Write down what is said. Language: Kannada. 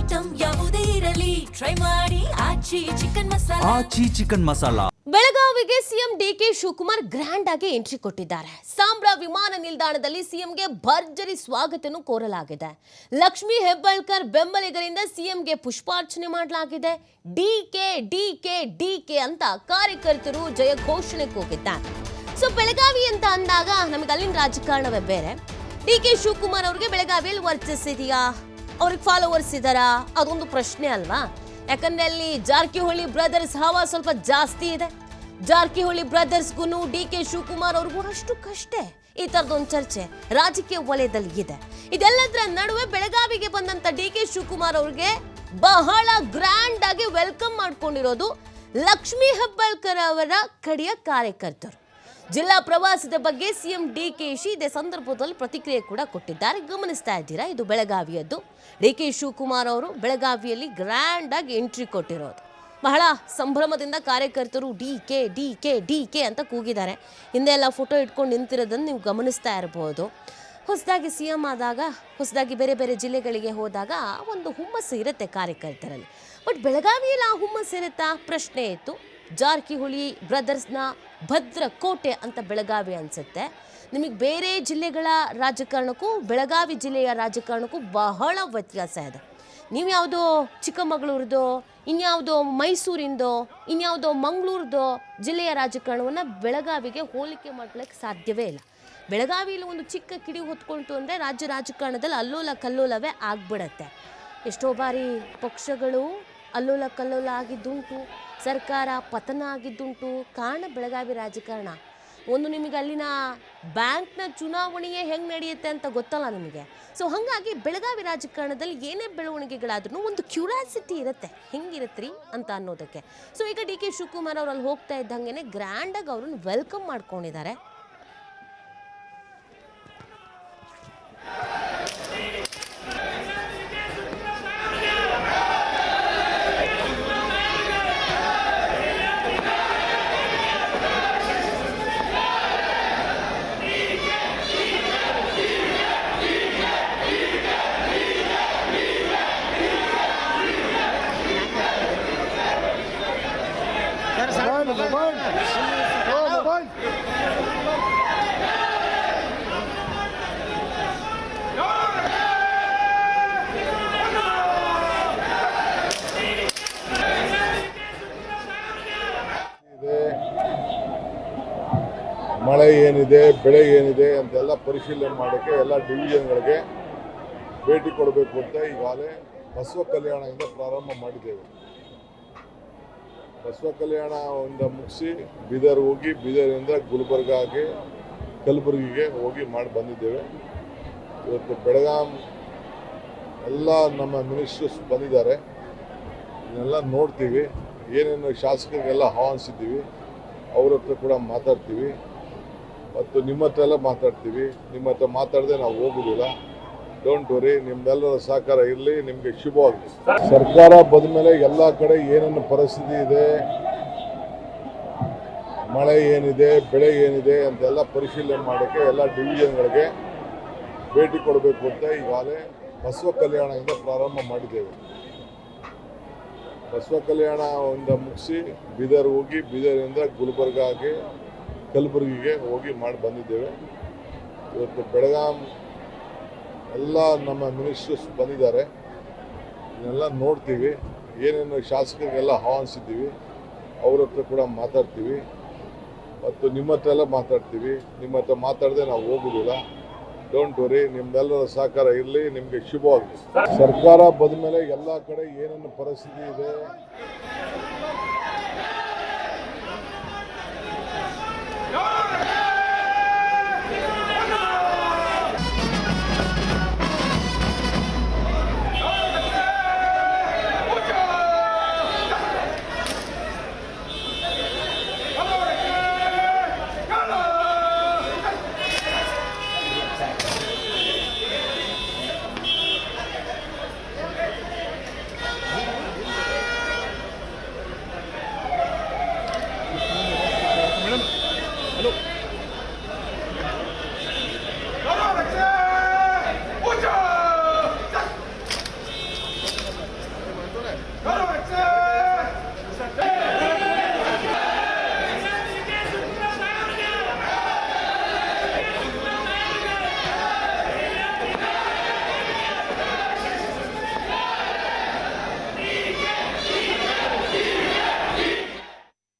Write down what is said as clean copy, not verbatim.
ಐಟಂ ಯಾವುದೇ ಇರಲಿ ಟ್ರೈ ಮಾಡಿ ಆಚಿ ಚಿಕನ್ ಮಸಾಲಾ. ಬೆಳಗಾವಿಗೆ ಸಿಎಂ ಡಿಕೆ ಶಿವಕುಮಾರ್ ಗ್ರ್ಯಾಂಡ್ ಆಗಿ ಎಂಟ್ರಿ ಕೊಟ್ಟಿದ್ದಾರೆ. ಸಾಂಬ್ರಾ ವಿಮಾನ ನಿಲ್ದಾಣದಲ್ಲಿ ಸಿಎಂಗೆ ಭರ್ಜರಿ ಸ್ವಾಗತವನ್ನು ಕೋರಲಾಗಿದೆ. ಲಕ್ಷ್ಮೀ ಹೆಬ್ಬಾಳ್ಕರ್ ಬೆಂಬಲಿಗರಿಂದ ಸಿಎಂಗೆ ಪುಷ್ಪಾರ್ಚನೆ ಮಾಡಲಾಗಿದೆ. ಡಿಕೆ ಡಿಕೆ ಡಿಕೆ ಅಂತ ಕಾರ್ಯಕರ್ತರು ಜಯ ಘೋಷಣೆ ಕೂಗಿದ್ದಾರೆ. ಸೊ ಬೆಳಗಾವಿ ಅಂತ ಅಂದಾಗ ನಮಗೆ ಅಲ್ಲಿನ ರಾಜಕಾರಣವೇ ಬೇರೆ. ಡಿಕೆ ಶಿವಕುಮಾರ್ ಅವರಿಗೆ ಬೆಳಗಾವಿಯಲ್ಲಿ ವರ್ಚಸ್ಸಿದೆಯಾ, ಅವ್ರಿಗೆ ಫಾಲೋವರ್ಸ್ ಇದ್ದಾರಾ, ಅದೊಂದು ಪ್ರಶ್ನೆ ಅಲ್ವಾ? ಯಾಕಂದ್ರೆ ಅಲ್ಲಿ ಜಾರಕಿಹೊಳಿ ಬ್ರದರ್ಸ್ ಹವಾ ಸ್ವಲ್ಪ ಜಾಸ್ತಿ ಇದೆ. ಜಾರಕಿಹೊಳಿ ಬ್ರದರ್ಸ್ಗೂ ಡಿಕೆ ಶಿವಕುಮಾರ್ ಅವ್ರಿಗೂ ಅಷ್ಟು ಕಷ್ಟ. ಈ ತರದೊಂದು ಚರ್ಚೆ ರಾಜಕೀಯ ವಲಯದಲ್ಲಿ ಇದೆ. ಇದೆಲ್ಲದರ ನಡುವೆ ಬೆಳಗಾವಿಗೆ ಬಂದಂತ ಡಿಕೆ ಶಿವಕುಮಾರ್ ಅವ್ರಿಗೆ ಬಹಳ ಗ್ರ್ಯಾಂಡ್ ಆಗಿ ವೆಲ್ಕಮ್ ಮಾಡ್ಕೊಂಡಿರೋದು ಲಕ್ಷ್ಮೀ ಹೆಬ್ಬಾಳ್ಕರ್ ಅವರ ಕಡೆಯ ಕಾರ್ಯಕರ್ತರು. ಜಿಲ್ಲಾ ಪ್ರವಾಸದ ಬಗ್ಗೆ ಸಿಎಂ ಡಿಕೆಶಿ ಇದೇ ಸಂದರ್ಭದಲ್ಲಿ ಪ್ರತಿಕ್ರಿಯೆ ಕೂಡ ಕೊಟ್ಟಿದ್ದಾರೆ. ಗಮನಿಸ್ತಾ ಇದ್ದೀರಾ, ಇದು ಬೆಳಗಾವಿಯದ್ದು. ಡಿಕೆ ಶಿವಕುಮಾರ್ ಅವರು ಬೆಳಗಾವಿಯಲ್ಲಿ ಗ್ರ್ಯಾಂಡ್ ಆಗಿ ಎಂಟ್ರಿ ಕೊಟ್ಟಿರೋದು. ಬಹಳ ಸಂಭ್ರಮದಿಂದ ಕಾರ್ಯಕರ್ತರು ಡಿಕೆ ಡಿಕೆ ಡಿಕೆ ಅಂತ ಕೂಗಿದ್ದಾರೆ. ಹಿಂದೆ ಎಲ್ಲ ಫೋಟೋ ಇಟ್ಕೊಂಡು ನಿಂತಿರೋದನ್ನು ನೀವು ಗಮನಿಸ್ತಾ ಇರಬಹುದು. ಹೊಸದಾಗಿ ಸಿಎಂ ಆದಾಗ, ಹೊಸದಾಗಿ ಬೇರೆ ಬೇರೆ ಜಿಲ್ಲೆಗಳಿಗೆ ಹೋದಾಗ ಒಂದು ಹುಮ್ಮಸ್ಸು ಇರುತ್ತೆ ಕಾರ್ಯಕರ್ತರಲ್ಲಿ. ಬಟ್ ಬೆಳಗಾವಿಯಲ್ಲಿ ಆ ಹುಮ್ಮಸ್ಸು ಇರುತ್ತಾ ಪ್ರಶ್ನೆ ಇತ್ತು. ಜಾರಕಿಹೊಳಿ ಬ್ರದರ್ಸ್ನ ಭದ್ರ ಕೋಟೆ ಅಂತ ಬೆಳಗಾವಿ ಅನಿಸುತ್ತೆ. ನಿಮಗೆ ಬೇರೆ ಜಿಲ್ಲೆಗಳ ರಾಜಕಾರಣಕ್ಕೂ ಬೆಳಗಾವಿ ಜಿಲ್ಲೆಯ ರಾಜಕಾರಣಕ್ಕೂ ಬಹಳ ವ್ಯತ್ಯಾಸ ಇದೆ. ನೀವು ಯಾವುದೋ ಚಿಕ್ಕಮಗಳೂರದೋ, ಇನ್ಯಾವುದೋ ಮೈಸೂರಿಂದೋ, ಇನ್ಯಾವುದೋ ಮಂಗಳೂರದೋ ಜಿಲ್ಲೆಯ ರಾಜಕಾರಣವನ್ನು ಬೆಳಗಾವಿಗೆ ಹೋಲಿಕೆ ಮಾಡ್ಲಿಕ್ಕೆ ಸಾಧ್ಯವೇ ಇಲ್ಲ. ಬೆಳಗಾವಿಯಲ್ಲಿ ಒಂದು ಚಿಕ್ಕ ಕಿಡಿ ಹೊತ್ಕೊಳ್ತು ಅಂದರೆ ರಾಜ್ಯ ರಾಜಕಾರಣದಲ್ಲಿ ಅಲ್ಲೋಲ ಕಲ್ಲೋಲವೇ ಆಗ್ಬಿಡತ್ತೆ. ಎಷ್ಟೋ ಬಾರಿ ಪಕ್ಷಗಳು ಅಲ್ಲೋಲ ಕಲ್ಲೋಲ ಆಗಿದ್ದುಂಟು, ಸರ್ಕಾರ ಪತನ ಆಗಿದ್ದುಂಟು. ಕಾರಣ ಬೆಳಗಾವಿ ರಾಜಕಾರಣ. ಒಂದು ನಿಮಗೆ ಅಲ್ಲಿನ ಬ್ಯಾಂಕ್ನ ಚುನಾವಣೆಯೇ ಹೆಂಗೆ ನಡೆಯುತ್ತೆ ಅಂತ ಗೊತ್ತಲ್ಲ ನಿಮಗೆ. ಸೊ ಹಾಗಾಗಿ ಬೆಳಗಾವಿ ರಾಜಕಾರಣದಲ್ಲಿ ಏನೇ ಬೆಳವಣಿಗೆಗಳಾದ್ರೂ ಒಂದು ಕ್ಯೂರಿಯಾಸಿಟಿ ಇರುತ್ತೆ, ಹೆಂಗಿರುತ್ತೀರಿ ಅಂತ ಅನ್ನೋದಕ್ಕೆ. ಸೊ ಈಗ ಡಿ ಕೆ ಶಿವಕುಮಾರ್ ಅವರು ಅಲ್ಲಿ ಹೋಗ್ತಾ ಇದ್ದಂಗೆ ಗ್ರ್ಯಾಂಡಾಗಿ ಅವ್ರನ್ನ ವೆಲ್ಕಮ್ ಮಾಡ್ಕೊಂಡಿದ್ದಾರೆ. ಮಳೆ ಏನಿದೆ, ಬೆಳೆ ಏನಿದೆ ಅಂತೆಲ್ಲ ಪರಿಶೀಲನೆ ಮಾಡೋಕ್ಕೆ ಎಲ್ಲ ಡಿವಿಷನ್ಗಳಿಗೆ ಭೇಟಿ ಕೊಡಬೇಕು ಅಂತ ಈಗಾಗಲೇ ಬಸವ ಕಲ್ಯಾಣದಿಂದ ಪ್ರಾರಂಭ ಮಾಡಿದ್ದೇವೆ. ಬಸವ ಕಲ್ಯಾಣದಿಂದ ಮುಗಿಸಿ ಬೀದರ್ ಹೋಗಿ, ಬೀದರಿಂದ ಗುಲ್ಬರ್ಗಾಗೆ, ಕಲಬುರಗಿಗೆ ಹೋಗಿ ಮಾಡಿ ಬಂದಿದ್ದೇವೆ. ಇವತ್ತು ಬೆಳಗಾಂ ಎಲ್ಲ ನಮ್ಮ ಮಿನಿಸ್ಟರ್ಸ್ ಬಂದಿದ್ದಾರೆ. ಇದನ್ನೆಲ್ಲ ನೋಡ್ತೀವಿ. ಏನೇನು ಶಾಸಕರಿಗೆಲ್ಲ ಆಹ್ವಾನಿಸಿದ್ದೀವಿ, ಅವ್ರ ಹತ್ರ ಕೂಡ ಮಾತಾಡ್ತೀವಿ ಮತ್ತು ನಿಮ್ಮ ಹತ್ರ ಎಲ್ಲ ಮಾತಾಡ್ತೀವಿ. ನಿಮ್ಮ ಹತ್ರ ಮಾತಾಡದೆ ನಾವು ಹೋಗೋದಿಲ್ಲ. ಡೋಂಟ್ ವರಿ, ನಿಮ್ಮೆಲ್ಲರ ಸಹಕಾರ ಇರಲಿ, ನಿಮಗೆ ಶುಭವಾಗಲಿ. ಸರ್ಕಾರ ಬಂದ ಮೇಲೆ ಎಲ್ಲ ಕಡೆ ಏನೇನು ಪರಿಸ್ಥಿತಿ ಇದೆ, ಮಳೆ ಏನಿದೆ, ಬೆಳೆ ಏನಿದೆ ಅಂತೆಲ್ಲ ಪರಿಶೀಲನೆ ಮಾಡೋಕ್ಕೆ ಎಲ್ಲ ಡಿವಿಷನ್ಗಳಿಗೆ ಭೇಟಿ ಕೊಡಬೇಕು ಅಂತ ಈಗಾಗಲೇ ಬಸವ ಕಲ್ಯಾಣದಿಂದ ಪ್ರಾರಂಭ ಮಾಡಿದ್ದೇವೆ. ಬಸವ ಕಲ್ಯಾಣದಿಂದ ಮುಗಿಸಿ ಬೀದರ್ ಹೋಗಿ, ಬೀದರಿಂದ ಗುಲ್ಬರ್ಗಾಗೆ, ಕಲಬುರಗಿಗೆ ಹೋಗಿ ಮಾಡಿ ಬಂದಿದ್ದೇವೆ. ಇವತ್ತು ಬೆಳಗಾಂ ಎಲ್ಲ ನಮ್ಮ ಮಿನಿಸ್ಟರ್ಸ್ ಬಂದಿದ್ದಾರೆ. ಇದನ್ನೆಲ್ಲ ನೋಡ್ತೀವಿ. ಏನೇನು ಶಾಸಕರಿಗೆಲ್ಲ ಆಹ್ವಾನಿಸಿದ್ದೀವಿ, ಅವ್ರ ಹತ್ರ ಕೂಡ ಮಾತಾಡ್ತೀವಿ ಮತ್ತು ನಿಮ್ಮ ಹತ್ರ ಎಲ್ಲ ಮಾತಾಡ್ತೀವಿ. ನಿಮ್ಮ ಹತ್ರ ಮಾತಾಡದೆ ನಾವು ಹೋಗೋದಿಲ್ಲ. ಡೋಂಟ್ ವರಿ, ನಿಮ್ಮೆಲ್ಲರ ಸಹಕಾರ ಇರಲಿ, ನಿಮಗೆ ಶುಭವಾಗಲಿ. ಸರ್ಕಾರ ಬಂದ ಮೇಲೆ ಎಲ್ಲ ಕಡೆ ಏನೇನು ಪರಿಸ್ಥಿತಿ ಇದೆ, Go!